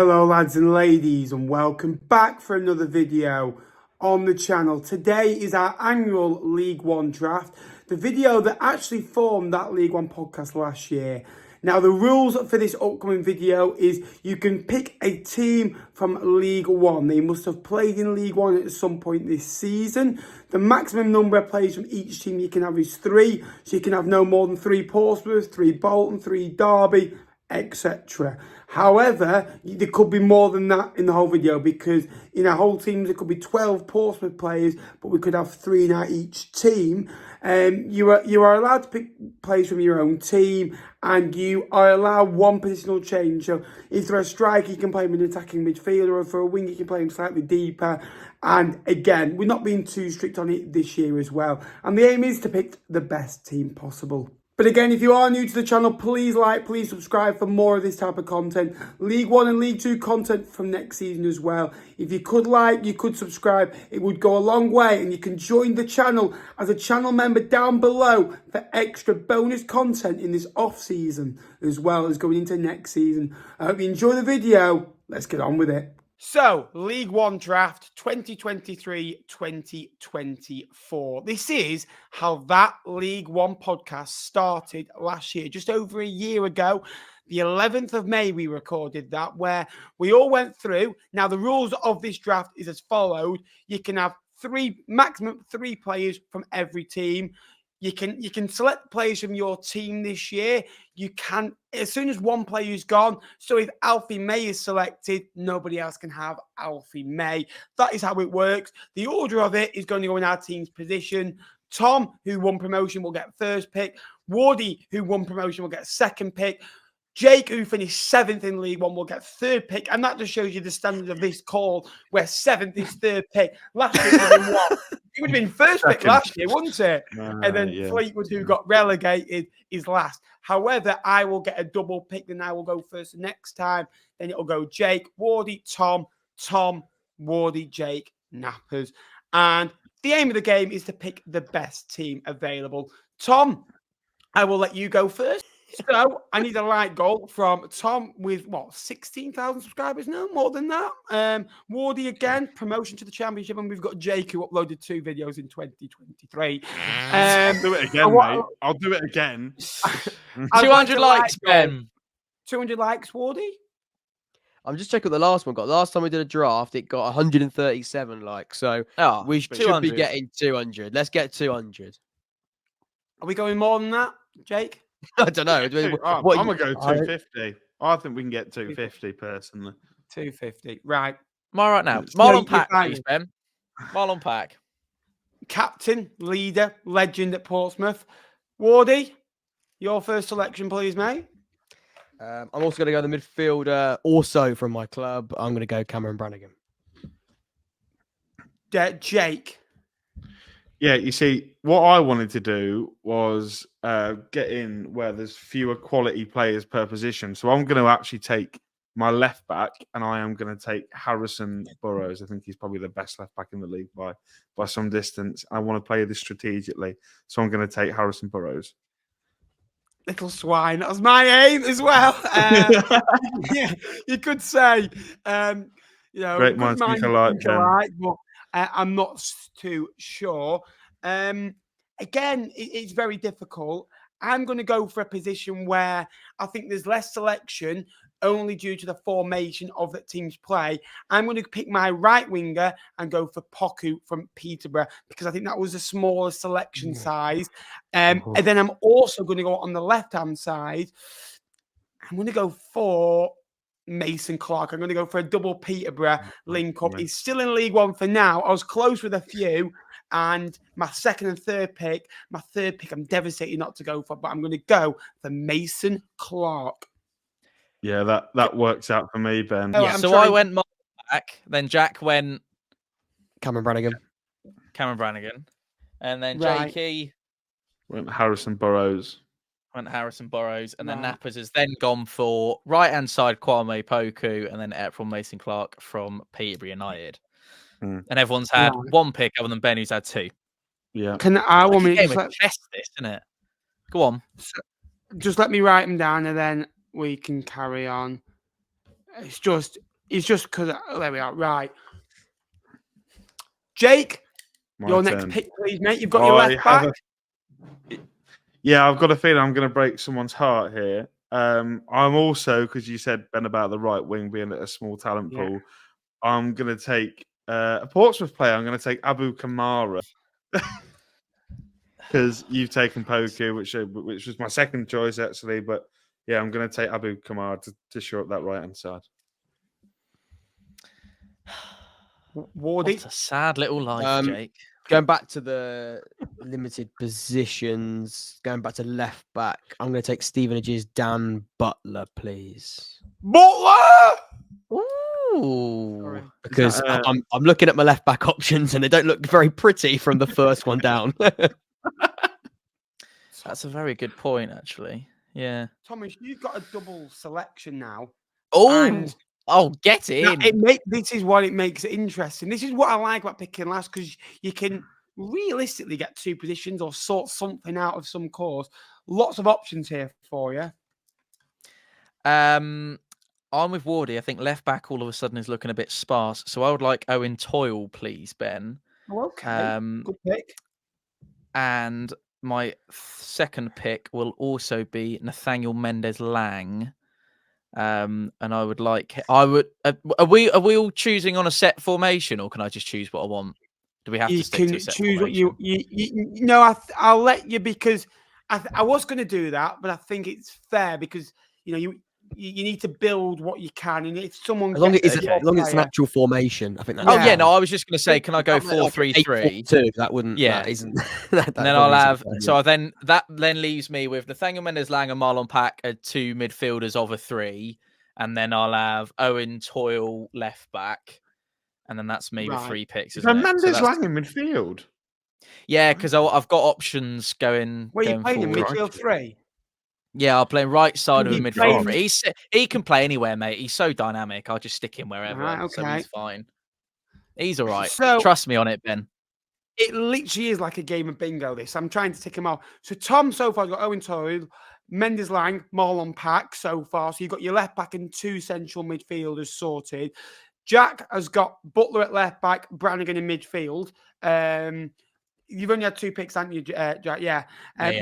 Hello lads and ladies, and welcome back for another video on the channel. Today is our annual League One draft, the video that actually formed that League One podcast last year. Now the rules for this upcoming video is you can pick a team from League One. They must have played in League One at some point this season. The maximum number of players from each team you can have is 3. So you can have no more than 3 Portsmouth, 3 Bolton, 3 Derby, etc. However, there could be more than that in the whole video because in our whole teams there could be 12 Portsmouth players, but we could have 3 in each team. You are allowed to pick players from your own team, and you are allowed one positional change. So if they're a striker, you can play him an attacking midfielder, or for a wing, you can play him slightly deeper. And again, we're not being too strict on it this year as well. And the aim is to pick the best team possible. But again, if you are new to the channel, please like, please subscribe for more of this type of content. League One and League Two content from next season as well. If you could like, you could subscribe. It would go a long way, and you can join the channel as a channel member down below for extra bonus content in this off season as well as going into next season. I hope you enjoy the video. Let's get on with it. So, League One draft 2023-2024. This is how that League One podcast started last year, just over a year ago. The 11th of May, we recorded that, where we all went through. Now, the rules of this draft is as followed. You can have maximum 3 players from every team. You can select players from your team this year. You can, as soon as one player is gone. So if Alfie May is selected, nobody else can have Alfie May. That is how it works. The order of it is going to go in our team's position. Tom, who won promotion, will get first pick. Wardy, who won promotion, will get second pick. Jake, who finished 7th in League One, will get 3rd pick. And that just shows you the standard of this call, where 7th is 3rd pick. Last year, it would have been what? It would have been 1st pick last year, wouldn't it? And then Fleetwood, who got relegated, is last. However, I will get a double pick, then I will go first next time. Then it'll go Jake, Wardy, Tom, Wardy, Jake, Nappers. And the aim of the game is to pick the best team available. Tom, I will let you go first. So I need a like goal from Tom with 16,000 subscribers now, more than that. Wardy again, promotion to the championship, and we've got Jake who uploaded 2 videos in 2023. I'll do it again, mate. I'll do it again. 200 likes, Ben. 200 likes, Wardy. I'm just checking what the last one got. Last time we did a draft, it got 137 likes. So we should be getting 200. Let's get 200. Are we going more than that, Jake? I don't know. I'm going to go 250. I think we can get 250 personally. 250. Right. All right now. Marlon Pack, please, Ben. Marlon Pack. Captain, leader, legend at Portsmouth. Wardy, your first selection, please, mate. I'm also going to go the midfielder, also from my club. I'm going to go Cameron Brannigan. Jake. Yeah, you see, what I wanted to do was get in where there's fewer quality players per position. So I'm going to actually take my left back, and I am going to take Harrison Burrows. I think he's probably the best left back in the league by some distance. I want to play this strategically, so I'm going to take Harrison Burrows. Little swine. That was my aim as well. Yeah, you could say, great minds think alike, but I'm not too sure. Again, it's very difficult. I'm going to go for a position where I think there's less selection only due to the formation of that team's play. I'm going to pick my right winger and go for Poku from Peterborough because I think that was the smallest selection size. And then I'm also going to go on the left-hand side. I'm going to go for Mason Clark. I'm going to go for a double Peterborough link-up. He's still in League One for now. I was close with a few. And my 2nd and 3rd pick, I'm devastated not to go for, but I'm going to go for Mason Clark. Yeah, that works out for me, Ben. Yeah, so I went Mark back, then Jack went Cameron Brannigan, and then Jakey went Harrison Burrows. And then Nappers has then gone for right-hand side Kwame Poku, and then from Mason Clark from Peterborough United. And everyone's had one pick other than Ben, who's had 2. Yeah. I want me to test this, isn't it? Go on. Just let me write them down, and then we can carry on. It's just It's just because there we are. Right, Jake, your next pick, please, mate. You've got your left back. Yeah, I've got a feeling I'm going to break someone's heart here. I'm also, because you said, Ben, about the right wing being a small talent pool, I'm going to take a Portsmouth player. I'm going to take Abu Kamara. Because you've taken Poku, which was my second choice, actually. But yeah, I'm going to take Abu Kamara to shore up that right-hand side. Wardy. What a sad little life, Jake. Going back to the limited positions, going back to left back, I'm going to take Stevenage's Dan Butler, please. Butler! Ooh. Because I'm looking at my left back options and they don't look very pretty from the first one down. That's a very good point, actually. Yeah. Thomas, you've got a double selection now. Oh, get in. This is what it makes it interesting. This is what I like about picking last, because you can realistically get two positions or sort something out of some course. Lots of options here for you. I'm with Wardy. I think left back all of a sudden is looking a bit sparse. So I would like Owen Toyle, please, Ben. Oh, okay. Good pick. And my second pick will also be Nathaniel Mendes-Lang. And I would like. Are we all choosing on a set formation, or can I just choose what I want? Do we have to stick to a set choose formation? what you No, I'll let you, because I was going to do that, but I think it's fair because you need to build what you can, and if someone as long as it's an actual formation, I think. That's no, I was just going to say, can I go 4-3-3? That wouldn't. Yeah, that isn't. And then I'll have. So that leaves me with Nathaniel Mendes-Lang and Marlon Pack as two midfielders of a three, and then I'll have Owen Toyle left back, and then that's me with three picks. Isn't it? Mendes-Lang in midfield. Yeah, because I've got options going. Where you playing in forward. midfield three? Yeah, I'll play right side of a midfield. He can play anywhere, mate. He's so dynamic. I'll just stick him wherever. Right, okay. So he's fine. He's all right. So, trust me on it, Ben. It literally is like a game of bingo, this. I'm trying to tick him off. So Tom so far has got Owen Toyle, Mendes-Lang, Marlon Pack so far. So you've got your left back and two central midfielders sorted. Jack has got Butler at left back, Brannigan in midfield. You've only had two picks, haven't you, Jack? Yeah.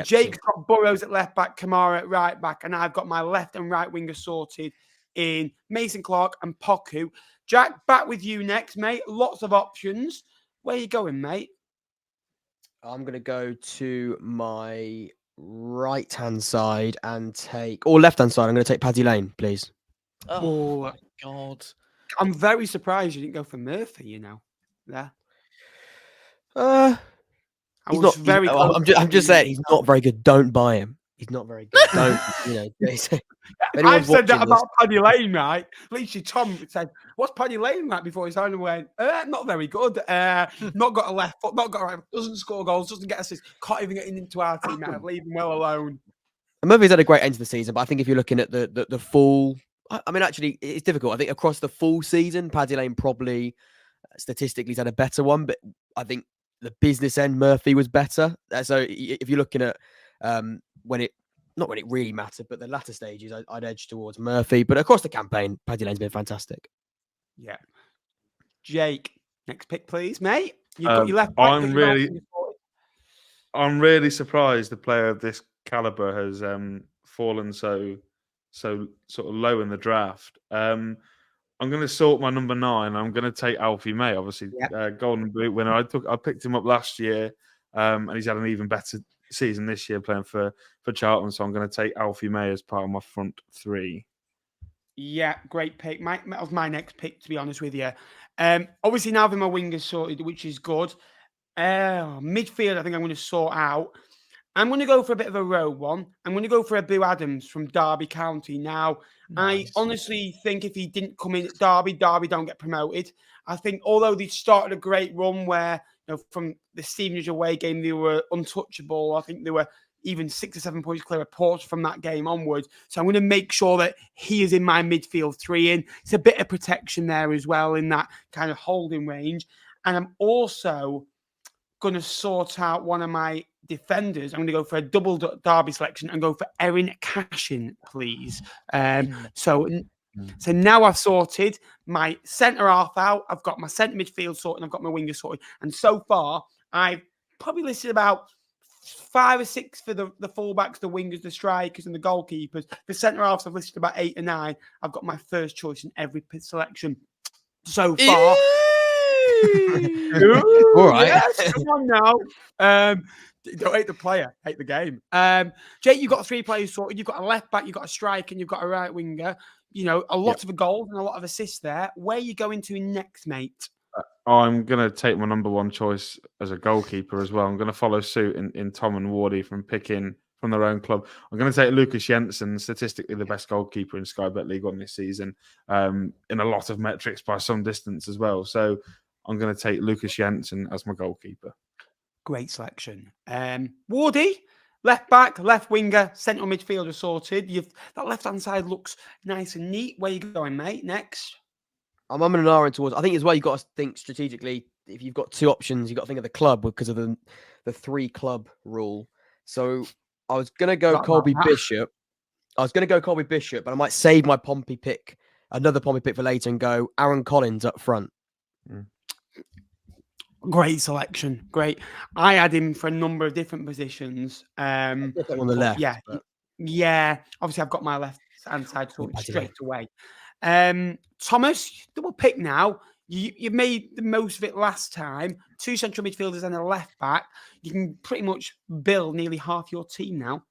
Jake's got Burrows at left back, Kamara at right back, and I've got my left and right winger sorted in Mason Clark and Poku. Jack, back with you next, mate. Lots of options. Where are you going, mate? I'm going to go to my right-hand side and or left-hand side. I'm going to take Paddy Lane, please. Oh my God. I'm very surprised you didn't go for Murphy, Yeah. I'm just saying he's not very good. Don't buy him. He's not very good. Don't, I said that about Paddy Lane, right? Literally, Tom said, "What's Paddy Lane like?" Before he signed and went, "Not very good. Not got a left foot. Not got a right. Doesn't score goals. Doesn't get assists. Can't even get into our team. Leave him well alone." And Murphy's had a great end to the season, but I think if you're looking at the full, I mean, actually, it's difficult. I think across the full season, Paddy Lane probably statistically has had a better one, but I think the business end, Murphy was better. So if you're looking at not when it really mattered, but the latter stages, I'd edge towards Murphy. But across the campaign, Paddy Lane's been fantastic. Yeah. Jake, next pick, please, mate. You've got your left back. I'm really surprised the player of this caliber has fallen so sort of low in the draft. I'm going to sort my number 9. I'm going to take Alfie May, obviously, Golden Boot winner. I picked him up last year, and he's had an even better season this year playing for Charlton. So I'm going to take Alfie May as part of my front 3. Yeah, great pick. That was my next pick, to be honest with you. Obviously, now having my wingers sorted, which is good. Midfield, I think I'm going to sort out. I'm going to go for a bit of a road one. I'm going to go for a Boo Adams from Derby County. Now, nice. I honestly think if he didn't come in at Derby don't get promoted. I think although they started a great run where, from the Stevenage away game, they were untouchable. I think they were even 6 or 7 points clear of Portsmouth from that game onwards. So I'm going to make sure that he is in my midfield 3 in. It's a bit of protection there as well in that kind of holding range. And I'm also going to sort out one of my defenders. I'm going to go for a double Derby selection and go for Erin Cashin, please. So So now I've sorted my centre half out. I've got my centre midfield sorted. And I've got my winger sorted. And so far, I've probably listed about 5 or 6 for the fullbacks, the wingers, the strikers, and the goalkeepers. The centre halves, I've listed about 8 or 9. I've got my first choice in every selection so far. Ooh, All right. Yes, come on now. Don't hate the player, hate the game. Jake, you've got 3 players sorted. You've got a left back, you've got a striker, and you've got a right winger. You know, a lot of goals and a lot of assists there. Where are you going to next, mate? I'm going to take my number 1 choice as a goalkeeper as well. I'm going to follow suit in Tom and Wardy from picking from their own club. I'm going to take Lucas Jensen, statistically the best goalkeeper in Sky Bet League 1 this season, in a lot of metrics by some distance as well. So I'm going to take Lucas Jensen as my goalkeeper. Great selection. Wardy, left back, left winger, central midfielder sorted. That left-hand side looks nice and neat. Where you going, mate? Next. I'm umming and ahhing towards. I think as well, you've got to think strategically. If you've got 2 options, you've got to think of the club because of the 3 club rule. So I was going to go Colby Bishop. But I might save my Pompey pick, another Pompey pick for later, and go Aaron Collins up front. Great selection. Great. I had him for a number of different positions. On the left. Yeah. Obviously, I've got my left-hand side sorted straight away. Thomas, double pick now. You made the most of it last time. 2 central midfielders and a left back. You can pretty much build nearly half your team now.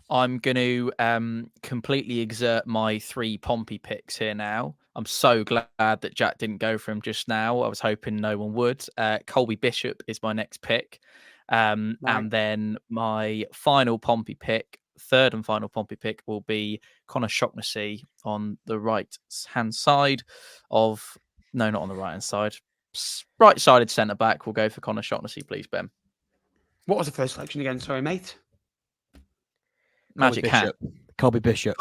I'm going to completely exert my 3 Pompey picks here now. I'm so glad that Jack didn't go for him just now. I was hoping no one would. Colby Bishop is my next pick. And then my final Pompey pick, third and final Pompey pick, will be Connor Shaughnessy on the right-hand side of... No, not on the right-hand side. Right-sided centre-back. We'll go for Connor Shaughnessy, please, Ben. What was the first selection again? Sorry, mate. Magic Hat. Colby Bishop.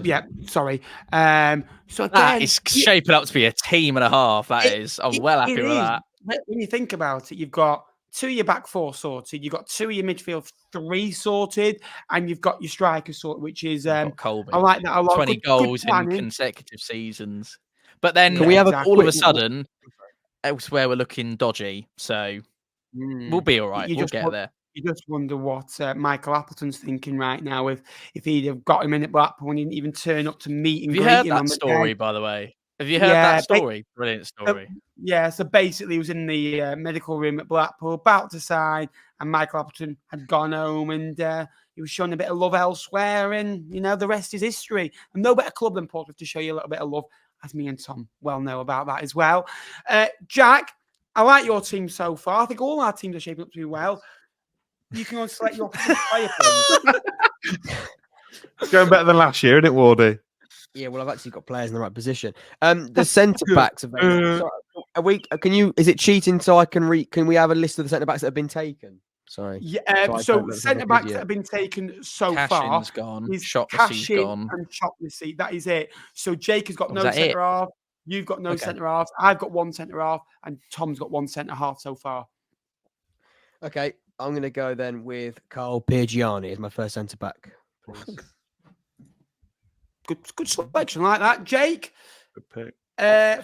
Yeah, sorry. So again, that is shaping up to be a team and a half. I'm well happy with that. When you think about it, you've got 2 of your back 4 sorted, you've got 2 of your midfield 3 sorted, and you've got your striker sorted, which is Colby. I like that a lot. 20 goals in consecutive seasons. But then can we have all of a sudden, elsewhere we're looking dodgy. So we'll be all right. We'll get there. You just wonder what Michael Appleton's thinking right now if he'd have got him in at Blackpool and he didn't even turn up to meet and greet him. Have you heard that story, by the way? Have you heard that story? Brilliant story. So basically he was in the medical room at Blackpool, about to sign, and Michael Appleton had gone home and he was showing a bit of love elsewhere, and, you know, the rest is history. And no better club than Portsmouth to show you a little bit of love, as me and Tom well know about that as well. Jack, I like your team so far. I think all our teams are shaping up to be well. You can go and select your player, please. It's going better than last year, isn't it, Wardy? Yeah, well, I've actually got players in the right position. The centre backs available. Is it cheating so I can read? Can we have a list of the centre backs that have been taken? Sorry. Yeah. So centre backs that have been taken so far gone. is Shaughnessy's gone. And Shaughnessy. That is it. So Jake has got no centre half. You've got no centre half. I've got 1 centre half, and Tom's got 1 centre half so far. Okay, I'm going to go then with Carl Piergiani as my first centre back. Good selection like that. Jake, good pick.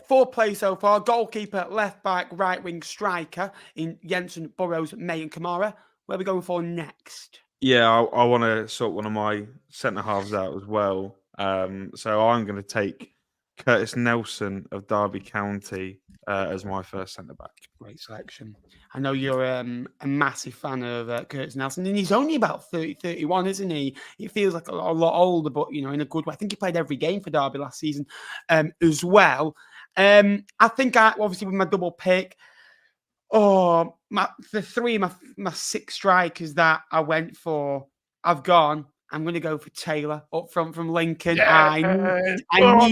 4 players so far. Goalkeeper, left back, right wing, striker in Jensen, Burrows, May and Kamara. Where are we going for next? Yeah, I want to sort one of my centre halves out as well. So I'm going to take Curtis Nelson of Derby County as my first centre back. Great selection. I know you're a massive fan of Curtis Nelson, and he's only about 31, isn't he? It feels like a lot older, but, you know, in a good way. I think he played every game for Derby last season as well. I think obviously with my double pick, the 3 of my 6 strikers that I went for, I've gone. I'm going to go for Taylor up front from Lincoln. Yes. I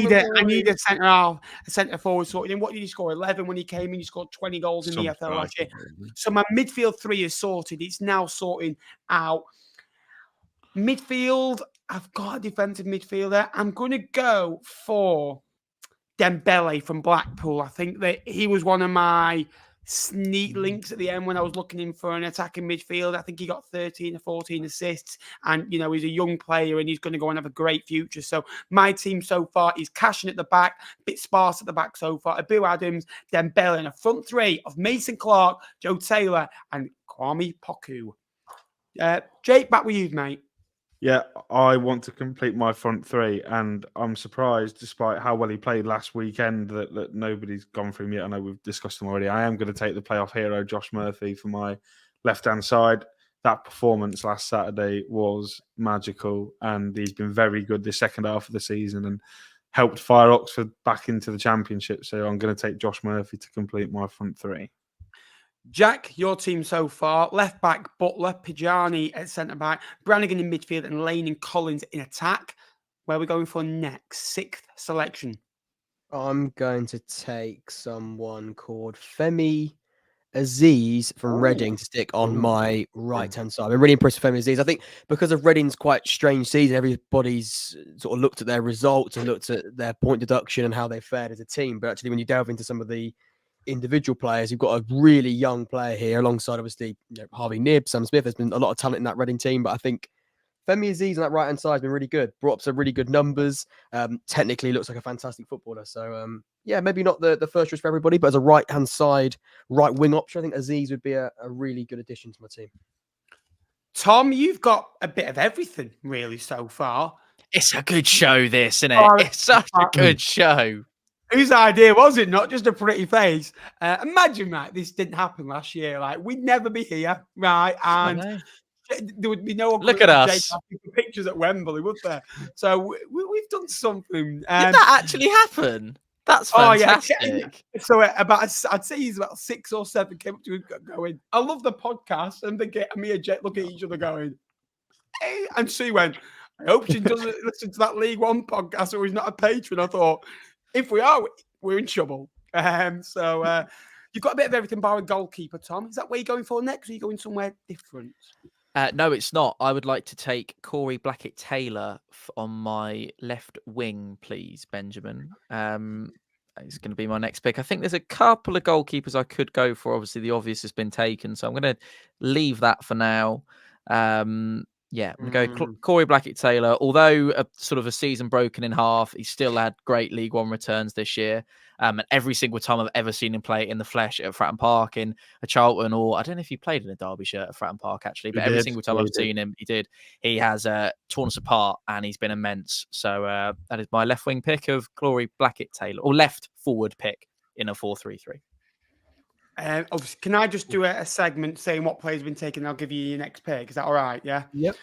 need a centre half, a centre forward sorted. And what did he score? 11 when he came in. He scored 20 goals in the EFL last year. So my midfield 3 is sorted. It's now sorting out. Midfield, I've got a defensive midfielder. I'm going to go for Dembele from Blackpool. I think that he was one of my sneak links at the end when I was looking in for an attacking midfield. I think he got 13 or 14 assists, and he's a young player and he's going to go and have a great future. So my team so far is Cashin at the back, a bit sparse at the back so far. Abu Adams, Dembele, and a front three of Mason Clark, Joe Taylor, and Kwame Poku. Jake, back with you, mate. Yeah, I want to complete my front three, and I'm surprised, despite how well he played last weekend, that nobody's gone for him yet. I know we've discussed him already. I am going to take the playoff hero, Josh Murphy, for my left-hand side. That performance last Saturday was magical, and he's been very good this second half of the season and helped fire Oxford back into the Championship. So I'm going to take Josh Murphy to complete my front three. Jack, your team so far: left back Butler, Pijani at centre back, Brannigan in midfield, and Lane and Collins in attack. Where are we going for next? 6th selection. I'm going to take someone called Femi Aziz from Reading to stick on my right-hand side. I'm really impressed with Femi Aziz. I think because of Reading's quite strange season, everybody's sort of looked at their results and looked at their point deduction and how they fared as a team. But actually, when you delve into some of the individual players, you've got a really young player here alongside, obviously, Harvey Knibb, Sam Smith. There's been a lot of talent in that Reading team, but I think Femi Aziz on that right-hand side has been really good. Brought up some really good numbers. Technically looks like a fantastic footballer. So, yeah, maybe not the first choice for everybody, but as a right-hand side, right wing option, I think Aziz would be a really good addition to my team. Tom, you've got a bit of everything, really, so far. It's a good show, this, isn't it? It's such a good show. Whose idea was it? Not just a pretty face. Imagine, right, this didn't happen last year. Like, we'd never be here, right? And there would be no one. Look at us. Pictures at Wembley, would there? So we've done something. Did that actually happen? That's fantastic. Yeah. So I'd say he's about 6 or 7 came up to him going, I love the podcast. And they get me and Jet look at each other going, hey. And she went, I hope she doesn't listen to that League One podcast or he's not a patron. I thought, if we are, we're in trouble. So you've got a bit of everything bar a goalkeeper, Tom. Is that where you're going for next, or are you going somewhere different? No, it's not. I would like to take Corey Blackett-Taylor on my left wing, please, Benjamin. It's going to be my next pick. I think there's a couple of goalkeepers I could go for. Obviously, the obvious has been taken, so I'm going to leave that for now. Yeah, I'm going to go Corey Blackett-Taylor. Although a sort of a season broken in half, he still had great League One returns this year. And every single time I've ever seen him play in the flesh at Fratton Park, in a Charlton, or I don't know if he played in a Derby shirt at Fratton Park, actually, but every single time I've seen him, he did. He has torn us apart and he's been immense. So that is my left wing pick of Corey Blackett-Taylor, or left forward pick in a 4-3-3. Obviously, can I just do a segment saying what players have been taken? I'll give you your next pick. Is that all right? Yeah. Yep.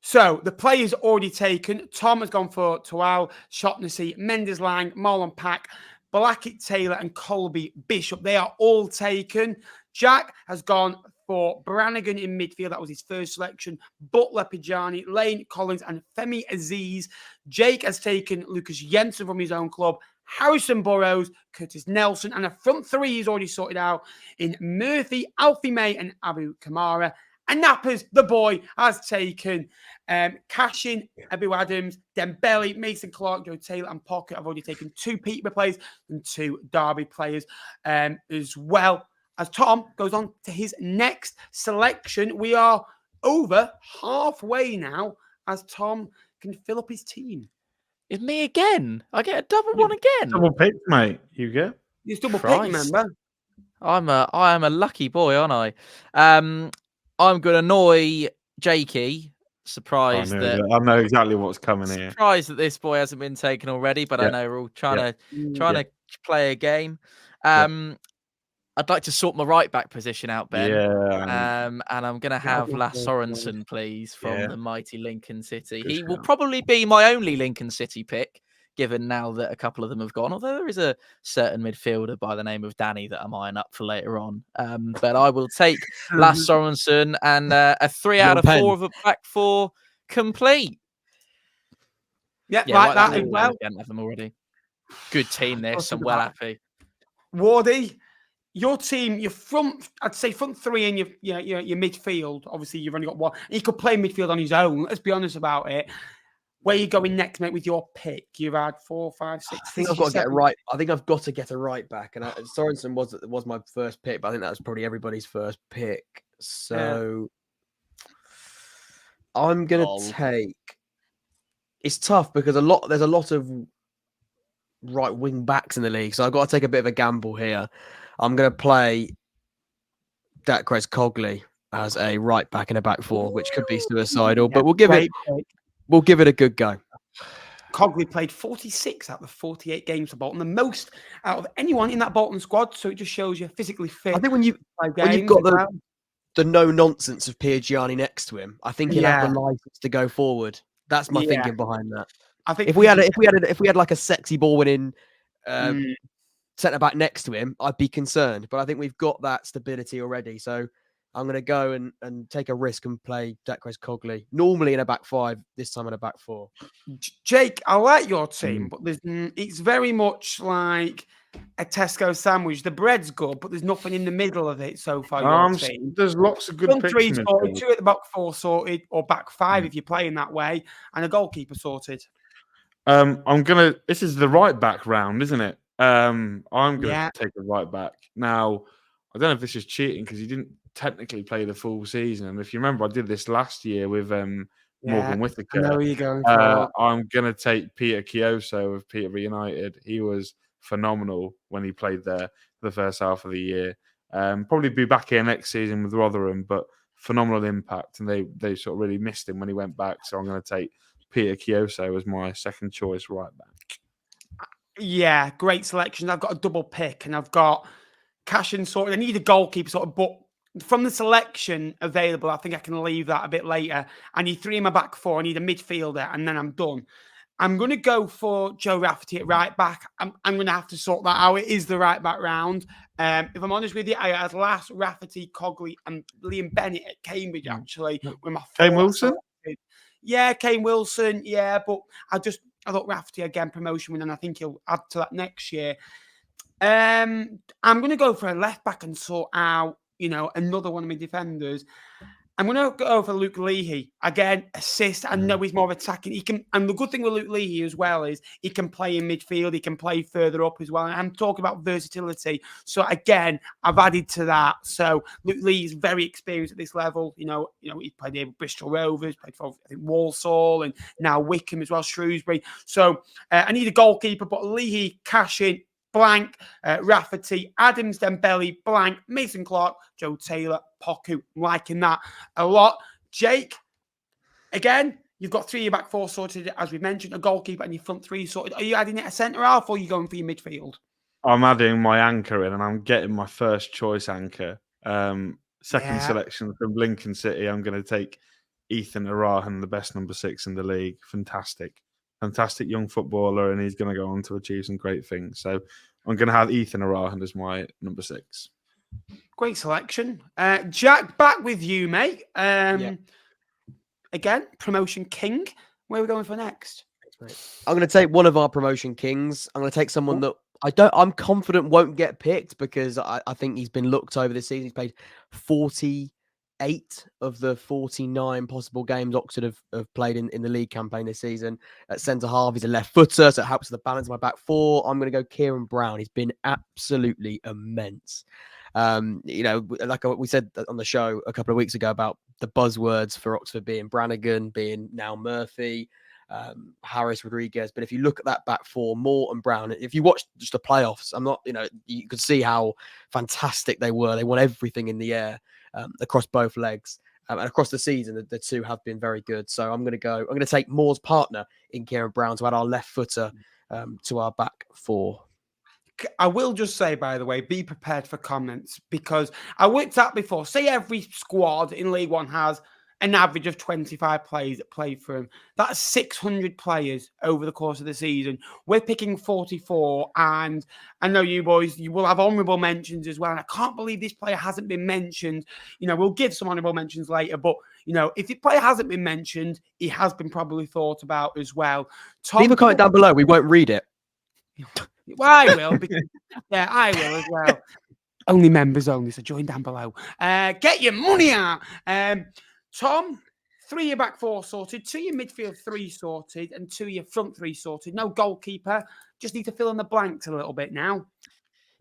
So the players already taken. Tom has gone for Tawal, Shotnessy, Mendes Lang, Marlon Pack, Blackett-Taylor, and Colby Bishop. They are all taken. Jack has gone for Brannigan in midfield. That was his first selection. Butler, Pijani, Lane, Collins, and Femi Aziz. Jake has taken Lucas Jensen from his own club, Harrison Burrows, Curtis Nelson, and a front three he's already sorted out in Murphy, Alfie May, and Abu Kamara. And Nappers, the boy, has taken Cashin, Abu Adams, Dembele, Mason Clark, Joe Taylor, and Pocket. I've already taken 2 Peterborough players and 2 Derby players as well. As Tom goes on to his next selection, we are over halfway now as Tom can fill up his team. It's me again. I get a double one again. Double pick, mate. You get. It's double pick, remember? I am a lucky boy, aren't I? I'm going to annoy Jakey. Surprised I know exactly what's coming here. Surprised that this boy hasn't been taken already, but I know we're all trying to play a game. I'd like to sort my right back position out, Ben. And I'm going to have Lasse Sorensen, please, from the mighty Lincoln City. He will probably be my only Lincoln City pick, given now that a couple of them have gone. Although there is a certain midfielder by the name of Danny that I'm eyeing up for later on. But I will take Lasse Sorensen, and a 3 out of 4 of a back 4 complete. Yeah, like that as well. I have them already. Good team this. I'm well happy. Wardy, your team, your front, I'd say front 3 and your midfield. Obviously, you've only got one. He could play midfield on his own. Let's be honest about it. Where are you going next, mate, with your pick? You've had 4, 5, 6. I think I've got to get a right. I think I've got to get a right back. And Sorensen was my first pick, but I think that was probably everybody's first pick. So I'm gonna take. It's tough because there's a lot of right wing backs in the league, so I've got to take a bit of a gamble here. I'm gonna play Dakres Cogley as a right back in a back four, which could be suicidal, but we'll give it a good go. Cogley played 46 out of 48 games for Bolton, the most out of anyone in that Bolton squad. So it just shows you're physically fit. I think when you've got the no nonsense of Piergianni next to him, I think he'll have the license to go forward. That's my thinking behind that. I think if we had like a sexy ball winning centre back next to him, I'd be concerned. But I think we've got that stability already. So I'm going to go and take a risk and play Dakres Cogley. Normally in a back five, this time in a back four. Jake, I like your team, but it's very much like a Tesco sandwich. The bread's good, but there's nothing in the middle of it so far. There's lots of good picks. 3 sorted, 2 at the back 4 sorted, or back 5 if you're playing that way, and a goalkeeper sorted. This is the right back round, isn't it? I'm gonna take a right back. Now, I don't know if this is cheating because he didn't technically play the full season. And if you remember, I did this last year with Morgan Whittaker. I know where you're going for. I'm gonna take Peter Chioso of Peterborough United. He was phenomenal when he played there for the first half of the year. Probably be back here next season with Rotherham, but phenomenal impact. And they sort of really missed him when he went back. So I'm going to take Peter Chioso as my second choice right back. Yeah, great selection. I've got a double pick and I've got Cashin sorted. I need a goalkeeper sort of, but from the selection available, I think I can leave that a bit later. I need 3 in my back 4. I need a midfielder and then I'm done. I'm going to go for Joe Rafferty at right back. I'm going to have to sort that out. It is the right back round. If I'm honest with you, I had last Rafferty, Cogley, and Liam Bennett at Cambridge, actually. With my Kane Wilson? Yeah, Kane Wilson. Yeah, but I thought Rafferty, again, promotion win, and I think he'll add to that next year. I'm going to go for a left back and sort out, another one of my defenders. I'm going to go for Luke Leahy. Again, assist. I know he's more attacking. And the good thing with Luke Leahy as well is he can play in midfield. He can play further up as well. And I'm talking about versatility. So again, I've added to that. So Luke Leahy is very experienced at this level. He played here with Bristol Rovers, played for Walsall, and now Wickham as well, Shrewsbury. So I need a goalkeeper, but Leahy, Cashin, blank, Rafferty, Adams, Dembele, blank, Mason Clark, Joe Taylor, Poku. I'm liking that a lot. Jake, again, you've got 3 in your back 4 sorted, as we mentioned, a goalkeeper and your front 3 sorted. Are you adding it a centre half or are you going for your midfield? I'm adding my anchor in and I'm getting my first choice anchor. Second selection from Lincoln City. I'm going to take Ethan Arahan, the best number 6 in the league. Fantastic young footballer, and he's going to go on to achieve some great things. So I'm going to have Ethan Arahan as my number 6. Great selection. Jack, back with you, mate. Again, promotion king. Where are we going for next? I'm going to take one of our promotion kings. I'm going to take someone that I'm confident won't get picked because I think he's been looked over this season. He's played 48 of the 49 possible games Oxford have played in the league campaign this season. At centre half, he's a left footer, so it helps the balance of my back 4. I'm going to go Kieran Brown. He's been absolutely immense. Like we said on the show a couple of weeks ago about the buzzwords for Oxford being Brannigan, being now Murphy, Harris, Rodriguez. But if you look at that back 4, Moore and Brown, if you watch just the playoffs, you could see how fantastic they were. They won everything in the air across both legs. And across the season, the 2 have been very good. So I'm going to take Moore's partner in Kieran Brown to add our left footer to our back 4. I will just say, by the way, be prepared for comments because I worked out before. Say every squad in League One has an average of 25 players that play for him. That's 600 players over the course of the season. We're picking 44, and I know you boys, you will have honourable mentions as well. And I can't believe this player hasn't been mentioned. We'll give some honourable mentions later, but if the player hasn't been mentioned, he has been probably thought about as well. Leave a comment down below. We won't read it. Well, I will. I will as well. Only members only, so join down below. Get your money out. Tom, 3 your back 4 sorted, 2 your midfield 3 sorted, and 2 your front 3 sorted. No goalkeeper. Just need to fill in the blanks a little bit now.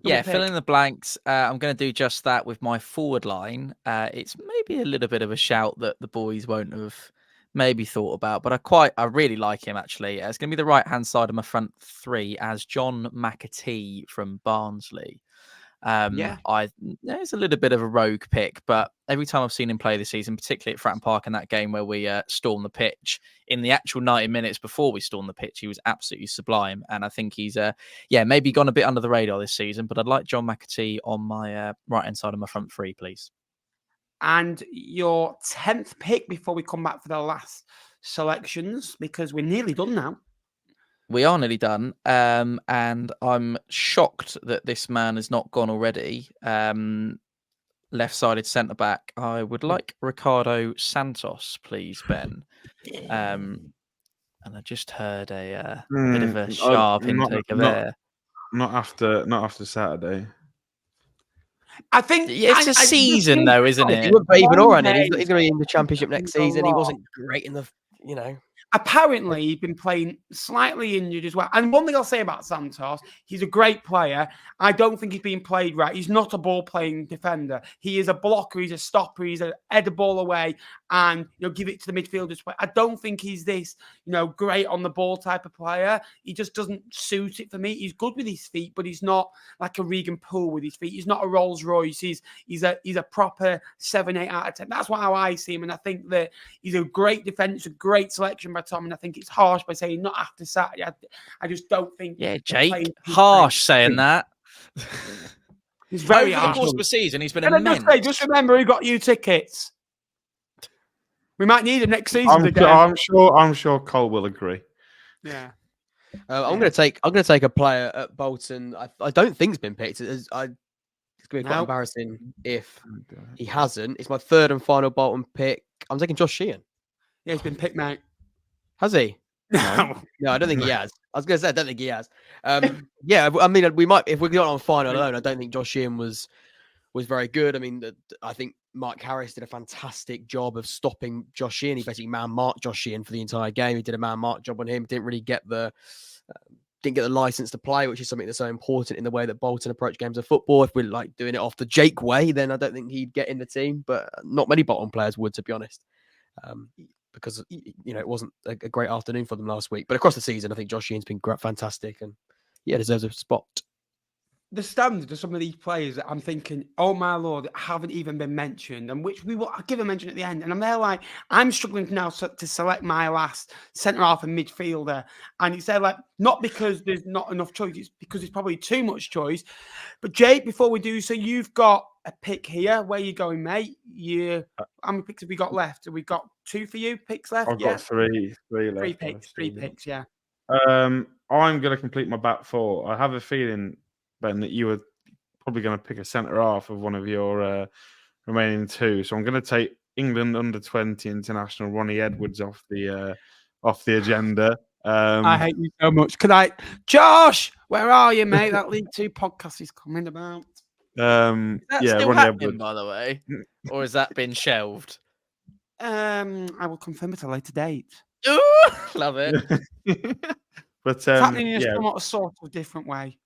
Yeah, fill in the blanks. I'm going to do just that with my forward line. It's maybe a little bit of a shout that the boys won't have maybe thought about, but I really like him actually. It's going to be the right-hand side of my front 3 as John McAtee from Barnsley. It's a little bit of a rogue pick, but every time I've seen him play this season, particularly at Fratton Park in that game where we stormed the pitch, in the actual 90 minutes before we stormed the pitch, he was absolutely sublime. And I think he's maybe gone a bit under the radar this season, but I'd like John McAtee on my right-hand side of my front 3, please. And your 10th pick before we come back for the last selections, because we're nearly done now. We are nearly done, and I'm shocked that this man has not gone already. Left-sided centre-back. I would like Ricardo Santos, please, Ben. And I just heard a bit of a sharp intake there. Not after Saturday. I think it's a season, though, isn't it? He wouldn't play even or anything. He's going to be in the Championship next season. He wasn't great in the, Apparently, he's been playing slightly injured as well. And one thing I'll say about Santos, he's a great player. I don't think he's being played right. He's not a ball-playing defender. He is a blocker. He's a stopper. He's a head the ball away and give it to the midfielders. I don't think he's this, great on the ball type of player. He just doesn't suit it for me. He's good with his feet, but he's not like a Regan Poole with his feet. He's not a Rolls Royce. He's a proper 7, 8 out of 10. That's how I see him. And I think that he's a great defender, a great selection by Tom, and I think it's harsh by saying not after Saturday. I just don't think. Yeah, Jake, harsh saying that. He's very harsh. Over the course of the season, he's been immense. Just remember who got you tickets. We might need him next season. I'm sure Cole will agree. Yeah. I'm going to take a player at Bolton. I don't think has been picked. It's going to be quite embarrassing if he hasn't. It's my 3rd and final Bolton pick. I'm taking Josh Sheehan. Yeah, he's been picked, mate. Has he? No, I don't think he has. I was going to say, I don't think he has. Yeah, I mean, we might, if we got on final alone, I don't think Josh Sheehan was very good. I mean, I think Mark Harris did a fantastic job of stopping Josh Sheehan. He basically man-marked Josh Sheehan for the entire game. He did a man-mark job on him. Didn't really get the license to play, which is something that's so important in the way that Bolton approach games of football. If we're like doing it off the Jake way, then I don't think he'd get in the team. But not many Bolton players would, to be honest. Because it wasn't a great afternoon for them last week. But across the season, I think Josh Sheehan's been fantastic and deserves a spot. The standard of some of these players that I'm thinking, oh my lord, haven't even been mentioned, and which I'll give a mention at the end. And I'm there like, I'm struggling now to select my last centre half and midfielder. And it's there like, not because there's not enough choice, it's because there's probably too much choice. But Jake, before we do so, you've got a pick here. Where are you going, mate? How many picks have we got left? Have we got 2 for you? Picks left? I've got 3 left. 3 picks, yeah. I'm going to complete my back 4. I have a feeling, Ben, that you were probably going to pick a centre half of one of your remaining 2. So I'm going to take England under-20 international Ronnie Edwards off the agenda. I hate you so much. Josh, where are you, mate? That League 2 podcast is coming about. Is that still Ronnie happening, Edwards, by the way, or has that been shelved? I will confirm at a later date. Ooh, love it. But it's happening in a somewhat sort of different way.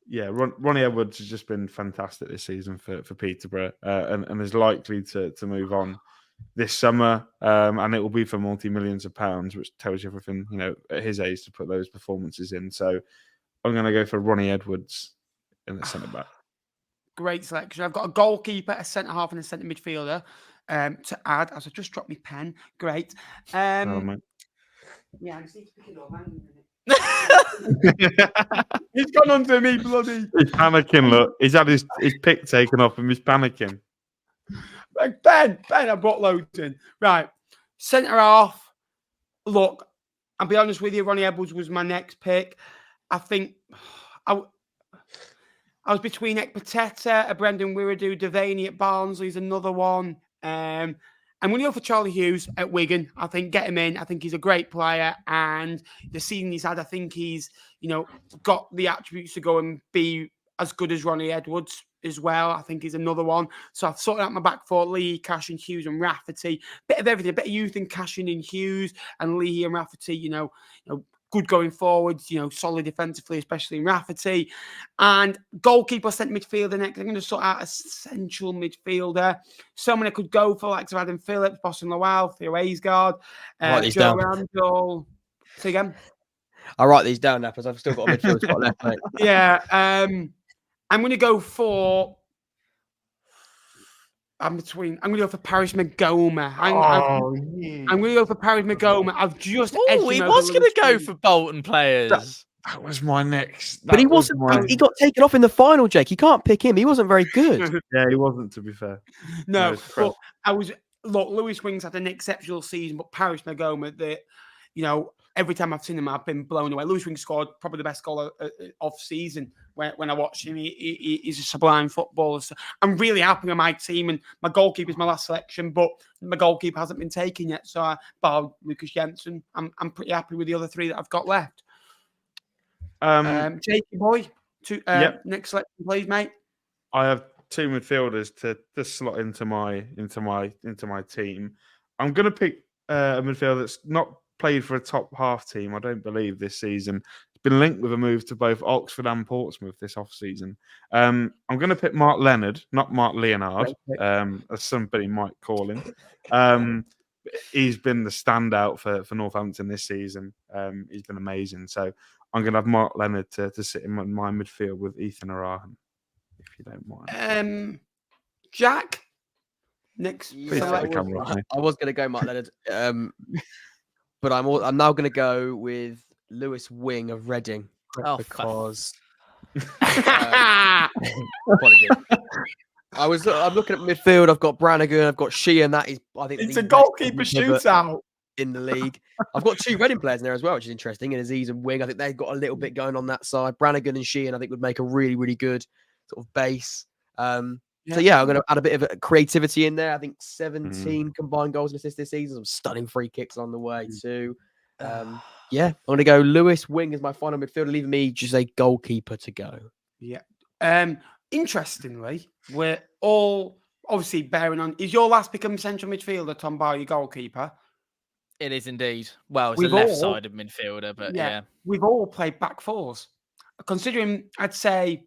Yeah, Ronnie Edwards has just been fantastic this season for Peterborough, and is likely to move on this summer, and it will be for multi-millions of pounds, which tells you everything, at his age to put those performances in. So I'm going to go for Ronnie Edwards in the centre back. Great selection. I've got a goalkeeper, a centre half, and a centre midfielder to add. As I just dropped my pen. Great. Yeah, I just need to pick it up. He's gone under me, bloody. He's panicking. Look, he's had his pick taken off him. He's panicking. Ben, I brought loads in. Right, centre half. Look, I'll be honest with you. Ronnie Edwards was my next pick. I think I was between Ekpateta, a Brendan Wiredu, Devaney at Barnsley's another one. I'm going to go for Charlie Hughes at Wigan. I think get him in. I think he's a great player, and the season he's had, I think he's got the attributes to go and be as good as Ronnie Edwards as well. I think he's another one. So I've sorted out my back four: Lee, Cashin, Hughes, and Rafferty. Bit of everything. A bit of youth in Cashin and Hughes, and Lee and Rafferty. Good going forwards. Solid defensively, especially in Rafferty. And goalkeeper, centre midfielder next. I'm going to sort out a central midfielder. Someone I could go for, like Adam Phillips, Boston Lowell, Theo Aysgard, Joe Randall. Say again. I'll write these down now because I've still got a midfield spot left, mate. Yeah. I'm going to go for. I'm going to go for Paris Magoma. I'm going to go for Paris Magoma. I've just. Oh, he was going to go for Bolton players. That was my next. But he wasn't. He got taken off in the final, Jake. You can't pick him. He wasn't very good. Yeah, he wasn't, to be fair. No, but Lewis Wings had an exceptional season, but Paris Magoma, every time I've seen him, I've been blown away. Lewis Wing scored probably the best goal of season when I watched him. He's a sublime footballer. So I'm really happy with my team, and my goalkeeper's my last selection, but my goalkeeper hasn't been taken yet. So I barred Lucas Jensen. I'm pretty happy with the other three that I've got left. Jakey boy, next selection, please, mate. I have two midfielders to slot into my team. I'm going to pick a midfielder that's not played for a top half team, I don't believe, this season. It's been linked with a move to both Oxford and Portsmouth this off-season. I'm going to pick Mark Leonard, not Mark Leonard, as somebody might call him. He's been the standout for Northampton this season. He's been amazing. So I'm going to have Mark Leonard to sit in my midfield with Ethan Arahan, if you don't mind. Jack, next. I was going to go Mark Leonard. But I'm now going to go with Lewis Wing of Reading because apologies. I'm looking at midfield. I've got Brannigan, I've got Sheehan. I think it's a goalkeeper shootout in the league. I've got two Reading players in there as well, which is interesting. And Aziz and Wing, I think they've got a little bit going on that side. Brannigan and Sheehan, I think, would make a really, really good sort of base. So yeah, I'm going to add a bit of creativity in there. I think 17 combined goals and assists this season. Some stunning free kicks on the way too. I'm going to go Lewis Wing as my final midfielder, leaving me just a goalkeeper to go. Yeah. Interestingly, we're all obviously bearing on. Is your last become central midfielder, Tom Barr, your goalkeeper? It is indeed. Well, it's a left-sided midfielder, but yeah. We've all played back fours. Considering, I'd say,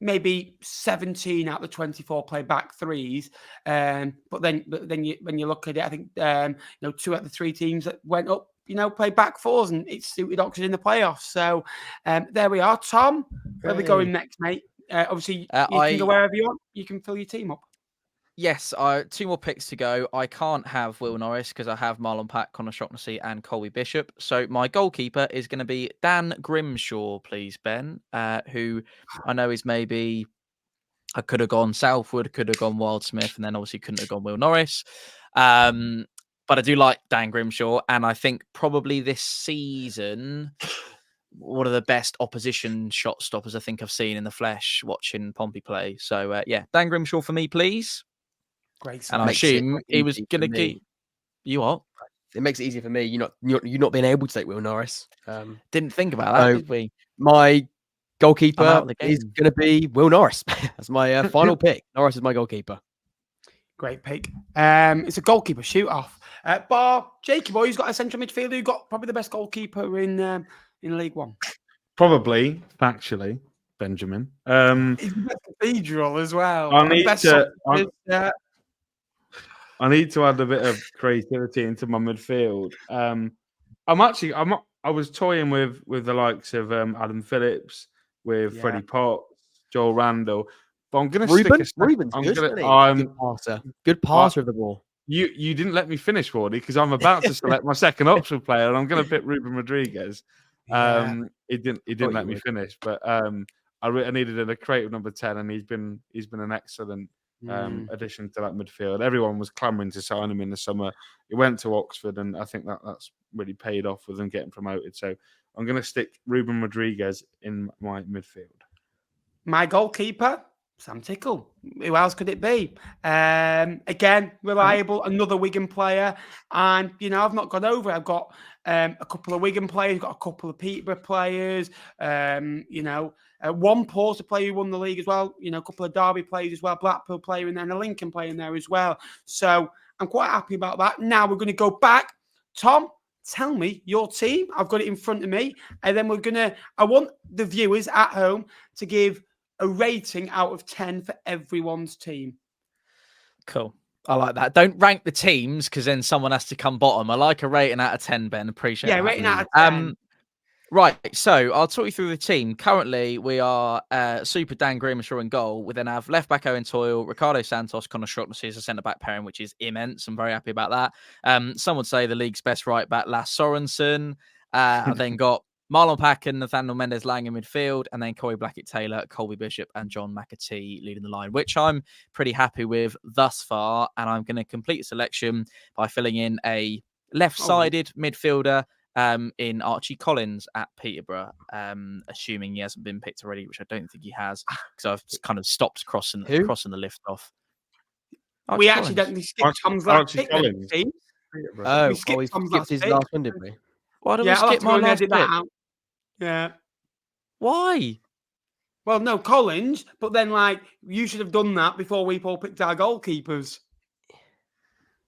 maybe 17 out of the 24 play back threes. But then when you look at it, I think 2 out of the 3 teams that went up, play back fours, and it suited Oxford in the playoffs. So there we are. Tom, where are we going next, mate? Obviously, you can go wherever you want. You can fill your team up. Yes, 2 more picks to go. I can't have Will Norris because I have Marlon Pack, Connor Shocknessy, and Colby Bishop. So my goalkeeper is going to be Dan Grimshaw, please, Ben, who I know is maybe I could have gone Southwood, could have gone Wildsmith, and then obviously couldn't have gone Will Norris. But I do like Dan Grimshaw, and I think probably this season one of the best opposition shot stoppers I think I've seen in the flesh watching Pompey play. So Dan Grimshaw for me, please. Great. And I assume he was going to keep you what? It makes it easier for me. You're not being able to take Will Norris. Didn't think about that, did we? My goalkeeper is going to be Will Norris. That's my final pick. Norris is my goalkeeper. Great pick. It's a goalkeeper shoot-off. Bar Jakey boy, who's got a central midfielder who got probably the best goalkeeper in League One. Probably, factually, Benjamin. He's the best cathedral as well. I need to add a bit of creativity into my midfield. I was toying with the likes of Adam Phillips, with Freddie Potts, Joel Randall, but I'm going to stick Ruben's good passer of the ball. You didn't let me finish, Wardy, because I'm about to select my second option player, and I'm going to pick Ruben Rodriguez. He didn't let me finish, but I needed a creative number 10, and he's been an excellent addition to that midfield. Everyone was clamouring to sign him in the summer. He went to Oxford, and I think that's really paid off with them getting promoted. So I'm going to stick Ruben Rodriguez in my midfield. My goalkeeper, Sam Tickle. Who else could it be? Again, reliable, another Wigan player. And, I've not gone over it. I've got a couple of Wigan players, got a couple of Peterborough players, One Porter player who won the league as well. You know, a couple of Derby players as well, Blackpool player, and then a Lincoln player in there as well. So I'm quite happy about that. Now we're going to go back. Tom, tell me your team. I've got it in front of me. And then I want the viewers at home to give a rating out of 10 for everyone's team. Cool. I like that. Don't rank the teams because then someone has to come bottom. I like a rating out of 10, Ben. Appreciate that. Yeah, rating out of 10. Right, so I'll talk you through the team. Currently, we are Super Dan Grimshaw in goal. We then have left back Owen Toyle, Ricardo Santos, Connor Shaughnessy as a centre back pairing, which is immense. I'm very happy about that. Some would say the league's best right back, Lasse Sorensen. I then got Marlon Pack and Nathaniel Mendes-Lang in midfield, and then Corey Blackett-Taylor, Colby Bishop, and John McAtee leading the line, which I'm pretty happy with thus far. And I'm going to complete the selection by filling in a left-sided midfielder. In Archie Collins at Peterborough, assuming he hasn't been picked already, which I don't think he has, because I've kind of stopped crossing the lift off. Archie we actually Collins. Don't skip Tom's last pick. We skipped his last one, didn't we? Why did we skip my last pick? Yeah. Why? Well, no, Collins, but then you should have done that before we all picked our goalkeepers.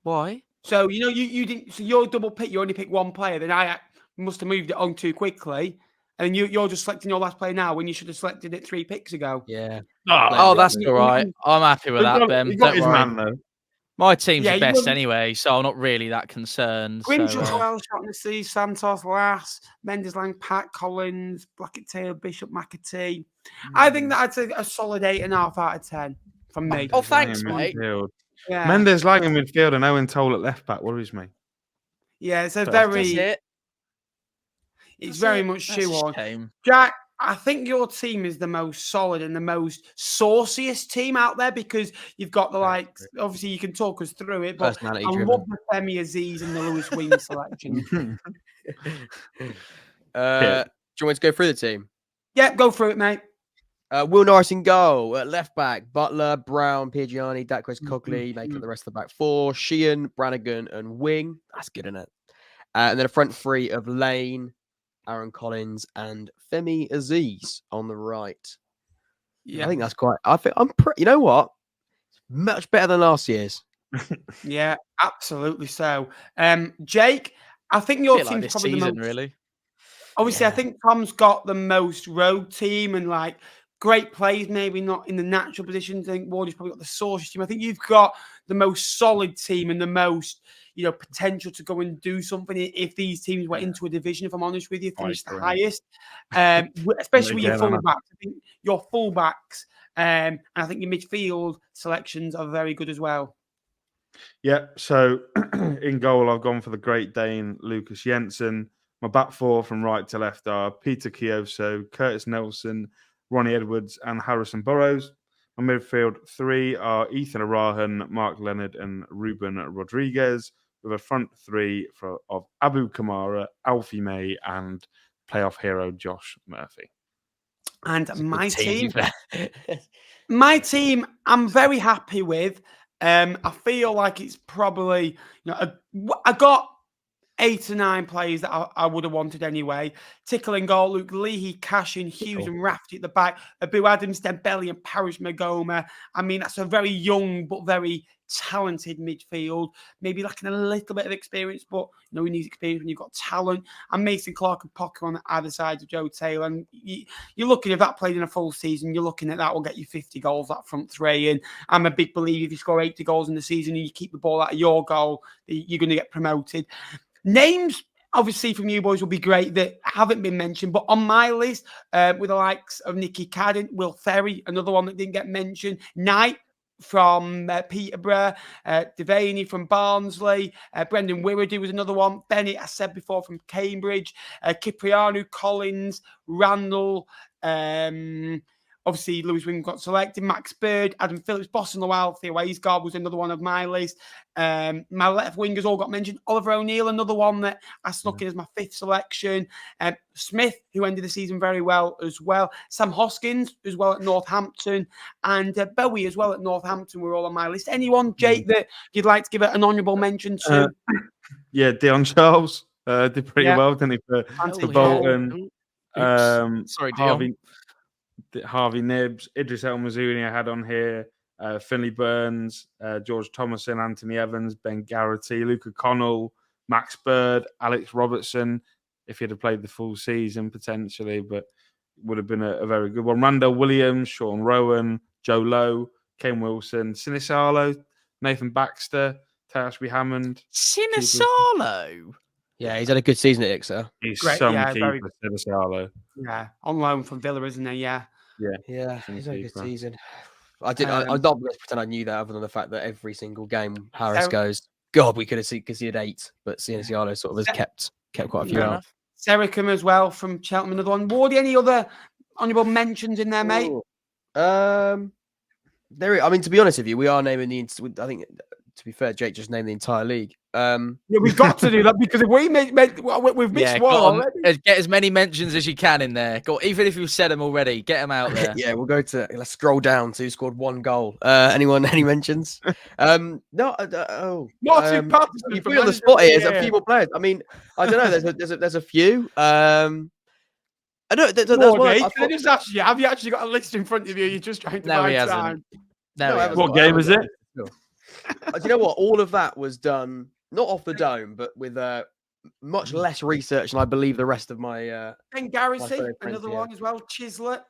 Why? So, you didn't. So your double pick, you only picked one player. Then I must have moved it on too quickly, and you're just selecting your last player now when you should have selected it 3 picks ago. Yeah. Oh, that's all right. I'm happy with that, Ben. He got his man though. My team's the best anyway, so I'm not really that concerned. Grimshaw, Shaughnessy, Santos, Lasse, Mendes-Lang, Pat, Collins, Blackett-Taylor, Bishop, McAtee. I think that's a solid 8.5 out of 10 from me. Oh, thanks, mate. Yeah. Mendes-Lang in midfield and Owen Toyle at left back worries me. Yeah, it's a It's very much shoehorned. Jack, I think your team is the most solid and the most sauciest team out there because you've got the obviously you can talk us through it, but I love the Femi Aziz and the Lewis Wing selection. Do you want me to go through the team? Yeah, go through it, mate. Will Norris in goal. At left back, Butler, Brown, Piagiani, Dakwas, Cogley, making the rest of the back 4. Sheehan, Brannigan, and Wing. That's good, isn't it? And then a front 3 of Lane, Aaron Collins, and Femi Aziz on the right. Yeah, I think that's quite. You know what? Much better than last year's. Yeah, absolutely. So, Jake, I think your team's probably the most. Really. Obviously, I think Tom's got the most road team and great plays, maybe not in the natural positions. I think Wardy's probably got the sauciest team. I think you've got the most solid team and the most, potential to go and do something if these teams went into a division, if I'm honest with you, finish the highest. Especially with your fullbacks. I think your fullbacks and I think your midfield selections are very good as well. Yeah, so in goal, I've gone for the Great Dane, Lucas Jensen. My back 4 from right to left are Peter Chioso, Curtis Nelson, Ronnie Edwards, and Harrison Burrows. My midfield 3 are Ethan Arahan, Mark Leonard, and Ruben Rodriguez, with a front 3 of Abu Kamara, Alfie May, and playoff hero Josh Murphy. And my team, I'm very happy with. I feel like it's probably, I got 8 or 9 players that I would have wanted anyway. Tickle in goal, Luke Leahy, Cashin, Hughes and Rafty at the back, Abu Adams, Dembele and Parish Magoma. I mean, that's a very young but very talented midfield. Maybe lacking a little bit of experience, but you need experience when you've got talent. And Mason Clark and Pocker on the other side of Joe Taylor. And you're looking, if that played in a full season, you're looking at that will get you 50 goals, that front 3. And I'm a big believer if you score 80 goals in the season and you keep the ball out of your goal, you're going to get promoted. Names, obviously, from you boys will be great that haven't been mentioned, but on my list, with the likes of Nicky Cadden, Will Ferry, another one that didn't get mentioned, Knight from Peterborough, Devaney from Barnsley, Brendan Wirrady was another one, Bennett, I said before, from Cambridge, Kiprianu, Collins, Randall, obviously, Lewis Wing got selected. Max Bird, Adam Phillips, Boston Lowell, Theo Waysgard was another one of my list. My left wingers all got mentioned. Oliver O'Neill, another one that I snuck in as my 5th selection. Smith, who ended the season very well as well. Sam Hoskins, as well at Northampton. And Bowie, as well at Northampton, were all on my list. Anyone, Jake, that you'd like to give an honourable mention to? Yeah, Dion Charles did pretty well, didn't he, for Bolton. Sorry, Dion. Harvey Nibbs, Idris El Mazouni I had on here, Finley Burns, George Thomason, Anthony Evans, Ben Garrity, Luca Connell, Max Bird, Alex Robertson, if he'd have played the full season potentially, but would have been a very good one. Randall Williams, Sean Rowan, Joe Lowe, Kane Wilson, Sinisalo, Nathan Baxter, Tashby Hammond. Sinisalo? Yeah, he's had a good season at Ixter. He's Great, some yeah, very keeper, Sinisalo. Yeah, on loan from Villa, isn't he? Yeah. Yeah, Some he's had a good keeper. season. I'm not going to pretend I knew that, other than the fact that every single game Harris So- goes, God, we could have conceded 8, but Cianciano sort of has kept quite a few Fair out. enough. Sericum as well from Cheltenham, another one. Wardy, any other honourable mentions in there, mate? I mean, to be honest with you, we are naming I think, to be fair, Jake just named the entire league. Yeah, we've got to do that because if we've missed Yeah, one got 'em. already. Get as many mentions as you can in there. Even if you've said them already, get them out there. Yeah, we'll go to. Let's scroll down to who scored 1 goal. Anyone? Any mentions? No. Martin Patterson You for put me on the manager spot of the here. There's a year. few more players. I mean, I don't know. There's a few. I know. There's one. Wardy, I can I just ask you, have you actually got a list in front of you? You're just trying to No, buy he hasn't. time. No, I he haven't hasn't. What game is it? Sure. Do you know what? All of that was done not off the dome, but with much less research than I believe the rest of my. Ben My Garrity, favourite another friends, yeah. one as well. Chislett,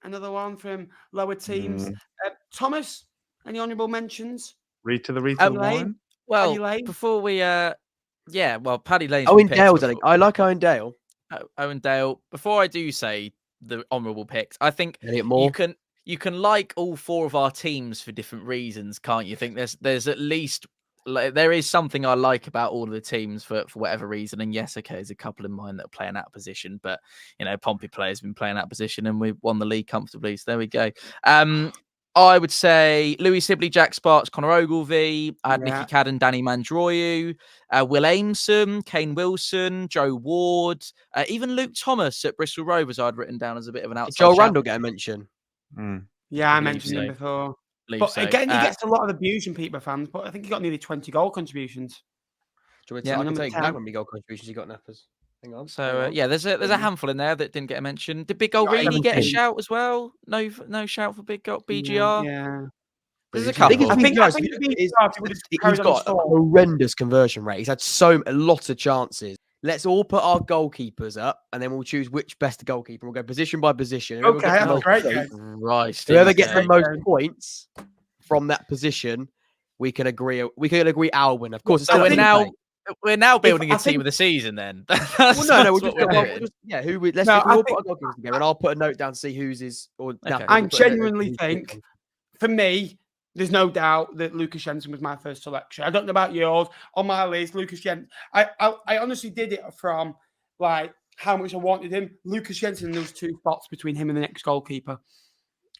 another one from lower teams. Mm. Thomas, any honourable mentions? Read to the Lane? wine. Well, Paddy Lane? before we, Paddy Lane's Owen been picked Dale's. before. I like Owen Dale. Owen Dale. Before I do say the honourable picks, I think Any more? you can like all 4 of our teams for different reasons, can't you? Think there's at least there is something I like about all of the teams for whatever reason. And yes, okay, there's a couple in mind that are playing that position, but Pompey players been playing that position and we won the league comfortably. So there we go. I would say Louis Sibley, Jack Sparks, Connor Ogilvie. I had Nicky Cadden, Danny Mandroyu, Will Aimson, Kane Wilson, Joe Ward, even Luke Thomas at Bristol Rovers. I'd written down as a bit of an outside. Joel shout. Randall get a mention? Yeah, I believe mentioned him so. before. Believe But so. again, he gets a lot of abuse from Peterborough fans, but I think he got nearly 20 goal contributions. Do you want Yeah, I can number take 10. back how many goal contributions he got, Nappers. Hang on. So there's a handful in there that didn't get a mention. Did Big Gold Right, Reedy get a 17. shout as well? No shout for Big Gold BGR. Yeah. There's a I think couple. it's I think BGR, the it's- BGR would have he's carried on got his a form. horrendous conversion rate. He's had a lot of chances. Let's all put our goalkeepers up, and then we'll choose which best goalkeeper. We'll go position by position. Whoever Okay, gets the that's most great. points- Christ, Whoever gets the okay. most points from that position, we can agree our win. Of course, it's So still we're now building I a team think- of the season then. Well, no, we'll just, what we're well, doing. let's No, if we all I put our goalkeepers together, and I'll put a note down to see whose is or. Okay. I we'll put a note genuinely who's think, picked. for me, there's no doubt that Lucas Jensen was my first selection. I don't know about yours. On my list, Lucas Jensen. I honestly did it from like how much I wanted him. Lucas Jensen, there was 2 spots between him and the next goalkeeper.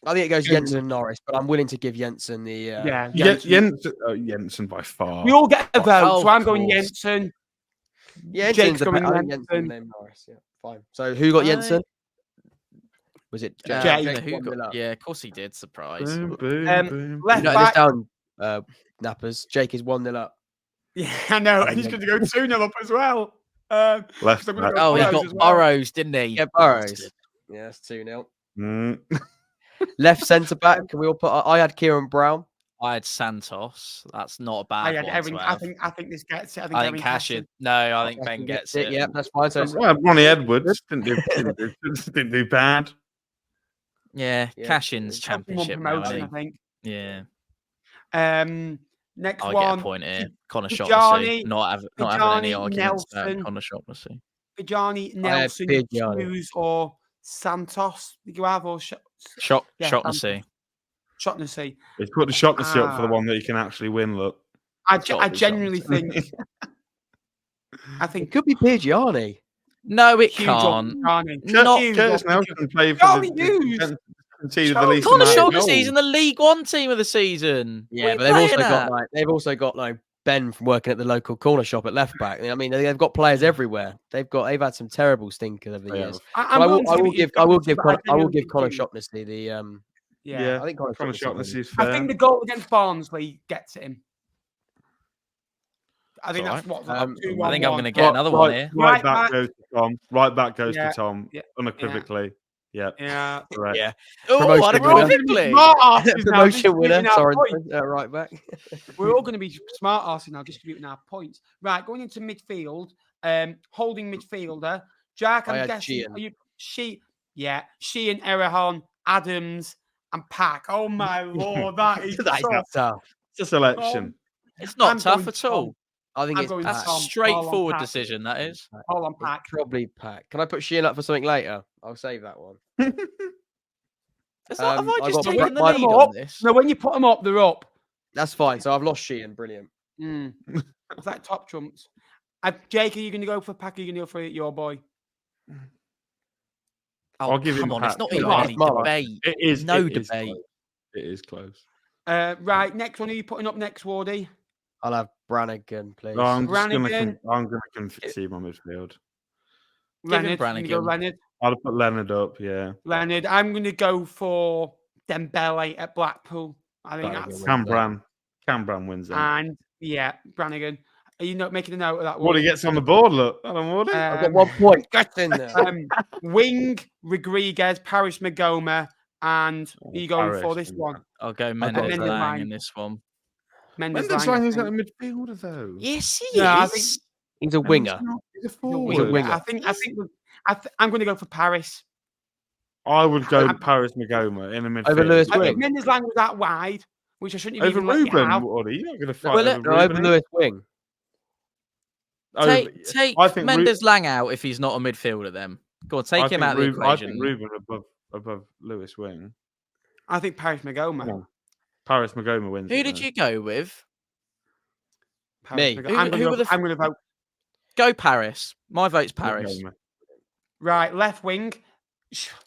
I think it goes Jensen and Norris, but I'm willing to give Jensen the. Yeah, Jensen by far. We all get a vote, Oh, so I'm of going course. Jensen. Yeah, Jake's Jensen's going I think Jensen. Jensen named Norris. Yeah, fine. So who got Jensen? Was it Jake. Who One got- nil up. yeah, of course he did. Surprise. Boom, boom, boom, left You boom. got this back. down, Nappers. Jake is 1-0 up. Yeah, I know. And he's going to go 2-0 up as well. Left 'cause I'm gonna back. go Oh, he Burrows got as well. Burrows, didn't he? Yeah, Burrows. Yeah, that's 2-0. Mm. Left centre back. Can we all put? I had Kieran Brown. I had Santos. That's not a bad I had one Evan. to I have. think this gets it. I think Cashin. No, I think Ben gets it. Yeah, that's fine. So Ronnie Edwards didn't do bad. Yeah, Yeah. Cashin's Cashin won championship now, promotion, I isn't think. he? Yeah, Next I one. get a point here. Connor Pajani- Shaughnessy. Not having any Pajani, arguments about Nelson. Connor Shaughnessy. Pajani, I had Nelson, Pajani. Hughes, or Santos. Did you have or Yeah, Shaughnessy. Shaughnessy? He's put the Shaughnessy up for the Ah. one that you can actually win. Look, I gotta be genuinely Shaughnessy. think. I it think could be Pidgeani. No, it Huge or can't. Pajani. Not Hughes Curtis or Nelson played for Charlie the Hughes. conceded the Charlie- least Connor amount of Shaughnessy's goals. in the League One team of the season. Yeah, What but are you they've also got like Ben from working at the local corner shop at left back. I mean, they've got players everywhere. They've had some terrible stinkers over the They years. have. I'm But willing to I will it give Shaughnessy, but I will genuinely give Connor think- Shaughnessy the Yeah. I think Connor Connor Shaughnessy Shaughnessy's I fair. think the goal against Barnsley gets it him. I think It's that's what. I I think I'm going to get another one here. Right Right back back. goes to Tom. Right back goes Yeah, to Tom. yeah, Unequivocally. Yep. Yeah. Right. Yeah. Oh, Promotion what a winner. quickly. Smart asses now, Promotion winner. distributing our Sorry, points. right back. We're all going to be smart asses now, distributing our points. Right, going into midfield, holding midfielder. Jack, I I'm had guessing, Sheehan. are you Sheehan, Erehon, Adams, and Pack. Oh my lord, that is That is tough. not tough. It's a selection. It's not I'm tough going at all. I think I'm it's going That's Pack. a Tom. straightforward Pack. decision, that is. Hold on, It's Pack. probably Pack. Can I put Sheehan up for something later? I'll save that one. It's not, have I I just got taken the my- lead them on up. this? No, when you put them up, they're up. That's fine. So I've lost Sheehan. Brilliant. It's like top trumps. Jake, are you going to go for Pack? Or are you going to go for your boy? Oh, I'll give come him on. It's Pack. not Come even on, any it's Marlow. debate. It is. No it is debate. close. It is close. Right, next one. Are you putting up next, Wardy? I'll have Brannigan, please. No, I'm just going Brannigan. to concede my midfield. Give him Leonard. Can you go Brannigan. Leonard? I'll put Leonard up. Yeah. Leonard. I'm going to go for Dembele at Blackpool. I think Brannigan that's wins. Cambran wins that. and yeah, Brannigan. Are you not making a note of that What one? he gets on the board, look. I don't want it. I've got 1 point. Get in there. Wing, Rodriguez, Paris Magoma, and are you going for Paris, this one? I'll go got Mendes Mendes Lang Lang. in this one. Mendes Mendes Lang, I Lang is think. not a midfielder, though. Yes, he Yeah, I is. think He's a No, winger. He's a he's a forward. winger. I think I'm going to go for Paris. I would go I'm- Paris Magoma in a midfield. Over Lewis I Wing. think Mendes Lang was that wide, which I shouldn't have Over even let you Ruben, have. Woody. You're not going to fight Well, over No, over Ruben. Lewis Wing. Take I think Mendes Lang out if he's not a midfielder. Then go on, take him out of the I equation. think Ruben above Lewis Wing. I think Paris Magoma. Come on. Paris Magoma wins. Who it, did though. you go with? Paris Me. Magoma. Who were the I'm going to vote. Go Paris. My vote's Paris. Magoma. Right, left wing.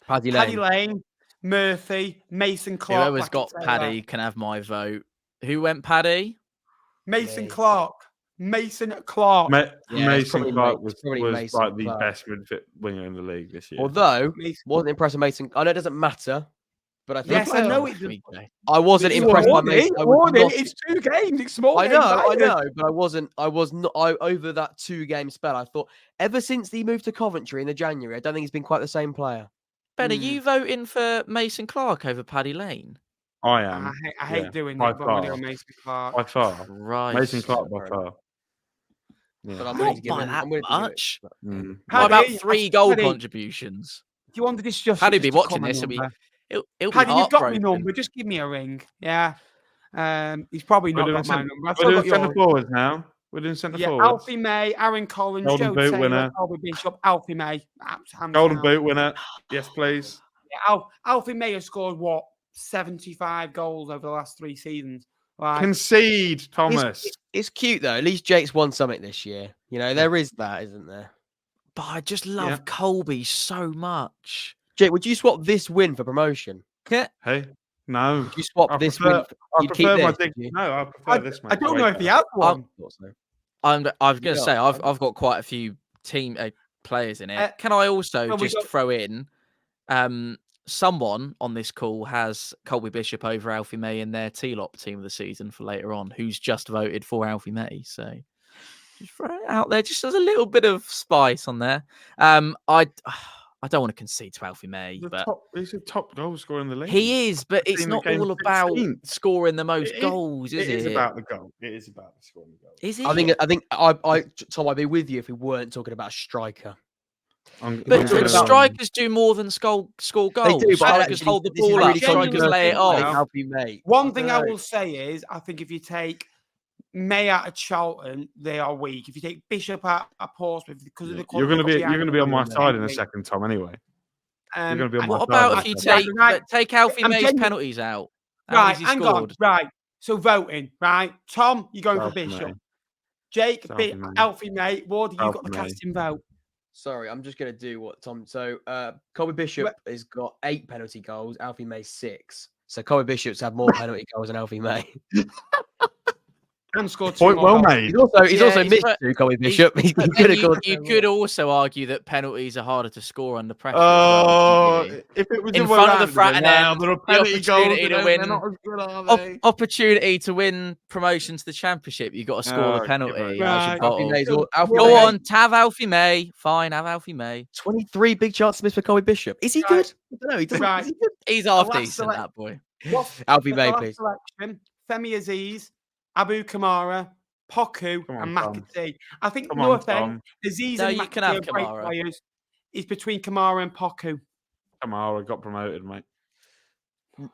Paddy Paddy Lane. Lane, Murphy, Mason Clark. Whoever's got Lacazette. Paddy can have my vote. Who went Paddy? Mason Me. Clark. Mason Clark. Yeah, it's Mason probably Clark It's was probably like Mason the Clark. best midfield winger in the league this year. Although, Mason. wasn't impressed with Mason. I know it doesn't matter, but I think Yes, I know it. I wasn't You impressed by won Mason. it. I was Won it. not. It's 2 games. It's small. I games, know, but I wasn't. I was not. Over that 2-game spell, I thought ever since he moved to Coventry in the January, I don't think he's been quite the same player. Ben, are you voting for Mason Clark over Paddy Lane? I am. I hate doing by that, but I'm going to far. go Mason Clark. By far. Right. Mason Clark by Fair far. But Yeah. I'm willing Not to give by him. that I'm willing to give it. much. Mm. What about Paddy, 3 goal Paddy, contributions? If you wanted this just Paddy just be to call watching my this. He'll be number. heartbroken. Paddy, you've got my number. Just give me a ring. Yeah. He's probably not got my number. I've still We're got doing centre yours. forwards now. We're doing centre Yeah, forwards. Alfie May, Aaron Collins, Golden Joe Boot Taylor, winner. Colby Bishop, Alfie May. Hands Golden down. Boot winner. Yes, please. Yeah, Alfie May has scored, 75 goals over the last 3 seasons. Like, Concede, Thomas. It's cute though. At least Jake's won something this year. You know, there is that, isn't there? But I just love Colby so much. Jake, would you swap this win for promotion? Hey, no. Would you swap I this prefer- win? I You'd prefer keep my this, dig. would you? No, I prefer this. I don't know if he has one. Thought so. I was going to Yeah, say I've got quite a few team players in it. Can I also well, we just got- throw in someone on this call has Colby Bishop over Alfie May in their T-Lop team of the season for later on, who's just voted for Alfie May. So just throw it out there, just as a little bit of spice on there. I don't want to concede to Alfie May, but He's a top goal scorer in the league. he is. But it's Seen the not game all about 16th. scoring the most It is- goals, is it? It is about the goal. It is about the scoring the goal. Is it? Tom, I'd be with you if we weren't talking about a striker. I'm But gonna- strikers do more than score goals. They do, but Strikers hold the ball up. Strikers lay it off. Alfie May. One thing I will say is, I think if you take May out of Charlton, they are weak. If you take Bishop out of Portsmouth, because of the You're going to be on my they're side in a weak. second, Tom. Anyway, you're going to be on my What side. about in a if you second. take Alfie I'm May's genuine- penalties out? How Right, many's he hang on. scored? Right, so voting. Right, Tom, you're going for Alfie Bishop. May. Jake, Alfie May. Alfie May. Ward, you've got Alfie the May. casting vote. Sorry, I'm just going to do what Tom. So, Colby Bishop has got 8 penalty goals. Alfie May 6. So Colby Bishop's had more penalty goals than Alfie May. And scored 2 Point more well goals. made. He's also missed 2, Colby Bishop. He But could then have gone. you could also argue that penalties are harder to score under pressure. Oh, as well, if it was in the front way of the around, Fratton now end, there are the penalty goals opportunity in to them, win, they're not as good, are they? opportunity to win promotion to the championship. You got to score the give penalty. it. Right. Alfie May's Alfie Go May. on, have Alfie May. Fine, have Alfie May. 23 big chances missed for Colby Bishop. Is he Right. good? I don't know. He doesn't. Right. Is he good? He's half last decent, select- that boy. Alfie The May, last please. selection, Femi Aziz, Abu Kamara, Poku, Come on, and Tom. McAtee. I think, Come no on, offense, Tom. Aziz No, and you can McAtee have are great Kamara. players. It's between Kamara and Poku. Kamara got promoted, mate.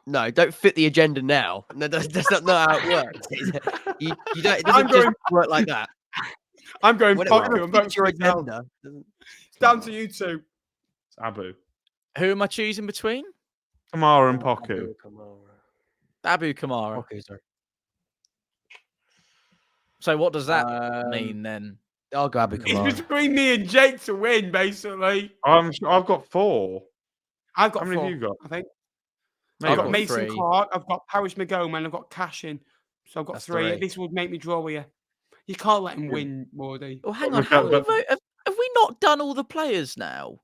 No, don't fit the agenda now. No, that's not how it works. You don't. It doesn't going- just work like that. I'm going When Poku. it I'm voting fits your for yourself. agenda. It's down to you two. It's Abu. Who am I choosing between? Kamara and Poku. Abu Kamara. Okay, sorry. So what does that mean then? I'll go Abu It's Kamara. between me and Jake to win, basically. I've got 4. I've got How many 4, have you got? I think. Mate, I've got got Mason 3. Clark, I've got Parish McGowan, I've got Cashin. So I've got That's 3. 3. This would make me draw with you. You can't let him Yeah. win, Wardy. Well, hang on. Look How at many the- have we not done all the players now?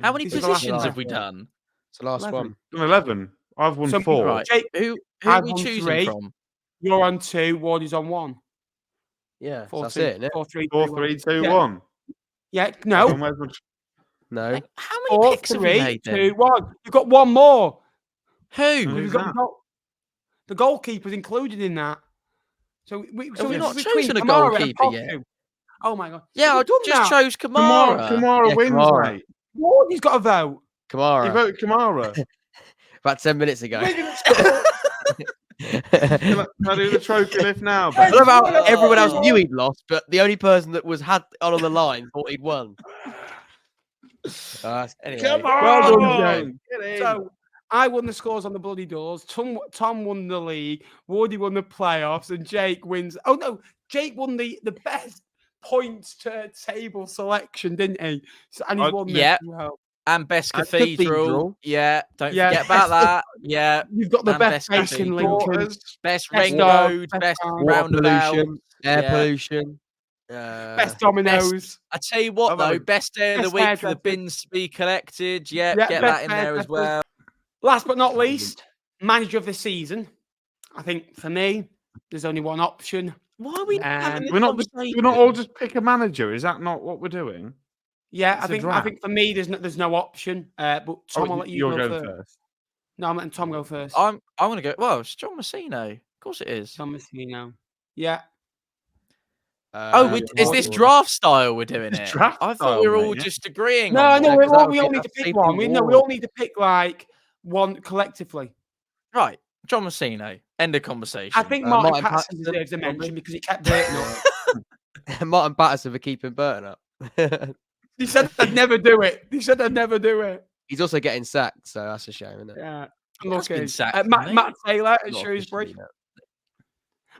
How many This is the last positions one. have we done? It's the last 11. one. Done 11. I've won So, 4. Right. Jake, Who I've are we won choosing 3. from? You're on 2, Wardy's on 1. Yeah, 4, that's 2, it, isn't it? 4, 3, 4, 2, 3, 2, Yeah. 1. Yeah, Well, no. might as well- No. How many 4, picks have we 3, made 2, then? 1. You've got one more. Who? Who's We've got that? the goalkeeper's included in that. So we Have we it's not between chosen a Kamara and goalkeeper yet? Poku. Oh my god. Yeah, I We've done just that. chose Kamara. Kamara Yeah, wins, Kamara. mate. Wardy's got a vote. You Kamara. vote Kamara. About 10 minutes ago. We're gonna score. Can I do the trophy lift now? I Yes, don't know how Kamara. everyone else knew he'd lost, but the only person that was had on the line thought he'd won. Anyway. Come Well on! done, Get in. So I won the scores on the bloody doors. Tom won the league. Wardy won the playoffs, and Jake wins. Oh no, Jake won the best points to table selection, didn't he? So, and he's won this yeah. as well. And best And cathedral. cathedral. Yeah, don't Yeah, forget about best- that. Yeah, You've got the And best best bacon, cathedral. Lincoln. Waters. best Best ring dog, road, best best dog. Water roundabout. pollution, air Yeah. pollution. Best dominoes. I tell you what, I've though, had a- best day of the best week for the hairdresser. bins to be collected. Yeah, Yeah, get best that in there as hairdressers. well. Last but not least, manager of the season. I think for me, there's only one option. Why are we having this We're not conversation? we're not all just pick a manager. Is that not what we're doing? Yeah, It's I a think draft. for me there's no option. But Tom, I'll let you you're go going first. first. No, I'm letting Tom go first. I'm going to go. Well, it's John Messino. Of course it is. Tom Messino. Yeah. Is this draft style we're doing It's it? draft I thought style, we were all mate, yeah. just agreeing. No, on no, one. we 'cause that all, would we be all need to a pick one. safety We award. all need to pick like one collectively. Right, John Messino. End of conversation. I think Martin Martin Patterson Patterson, deserves a probably. mention because he kept Burton up. Martin Patterson for keeping Burton up. He said I'd never do it. He said I'd never do it. He's also getting sacked, so that's a shame, isn't it? Yeah. He has been Lucky. sacked, Matt, hasn't he? Matt Taylor at Not Shrewsbury. officially, no.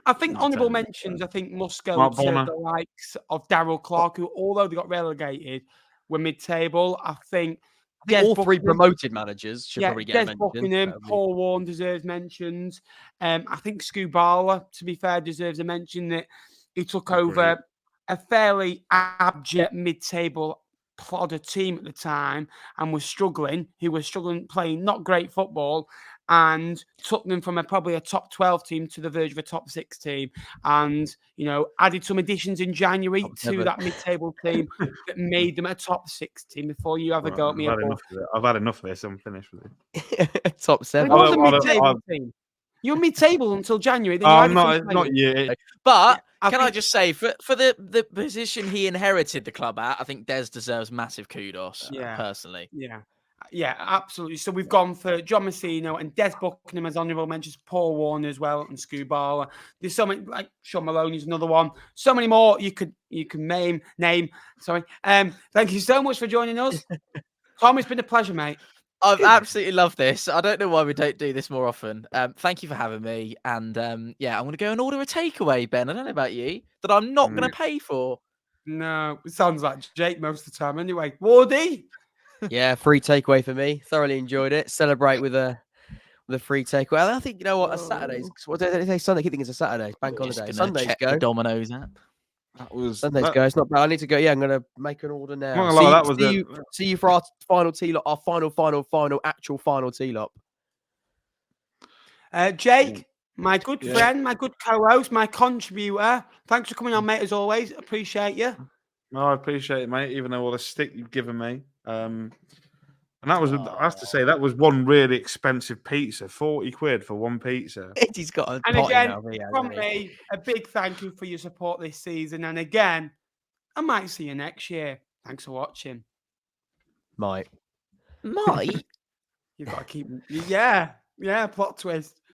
I think Matt honourable Taylor. mentions, I think, must go Mark to Bonner. the likes of Darryl Clark, who, although they got relegated, were mid-table. I think I think Des all three Buckingham- promoted managers should probably get Des mentioned. Buckingham, Paul Warren deserves mentions. I think Scubala, to be fair, deserves a mention that he took over a fairly abject mid-table plodder team at the time and was struggling. He was struggling playing not great football and took them from probably a top 12 team to the verge of a top 6 team. And, added some additions in January Top to 7. that mid-table team that made them a top 6 team before you have a go at me. I've had enough of this. I'm finished with it. Top It 7. was a I don't- mid-table team. You were mid-table until January. Then you I'm added not. some It's not players. you. But I can I think- just say, for the position he inherited the club at, I think Des deserves massive kudos. Yeah. Personally. Yeah, absolutely. So we've gone for John Messino and Des Buckingham as honourable mentions, Paul Warner as well, and Scubala. There's so many, like Sean Maloney's another one. So many more you could name. Sorry. Thank you so much for joining us, Tom. It's been a pleasure, mate. I've absolutely loved this. I don't know why we don't do this more often. Thank you for having me. And I'm going to go and order a takeaway, Ben. I don't know about you, that I'm not going to pay for. No, it sounds like Jake most of the time. Anyway, Wardy. Yeah, free takeaway for me. Thoroughly enjoyed it. Celebrate with the free takeaway. I think, you know what, a Saturday's, what did they say? Sunday? I think it's a Saturday. Bank Just holiday. gonna Sundays check go. the Domino's app. That was Sundays go. It's not bad. I need to go. Yeah, I'm gonna make an order now. Not gonna lie, that was See you for our final tee lot. Our actual final tee lot. Jake, my good friend, my good co-host, my contributor. Thanks for coming on, mate. As always, appreciate you. No, I appreciate it, mate. Even though all the stick you've given me, and that was, I have to say, that was one really expensive pizza. 40 quid for one pizza. He's got a And potty again, now, he has, from hasn't he? me, a big thank you for your support this season. And again, I might see you next year. Thanks for watching. Might. You've got to keep, yeah, plot twist.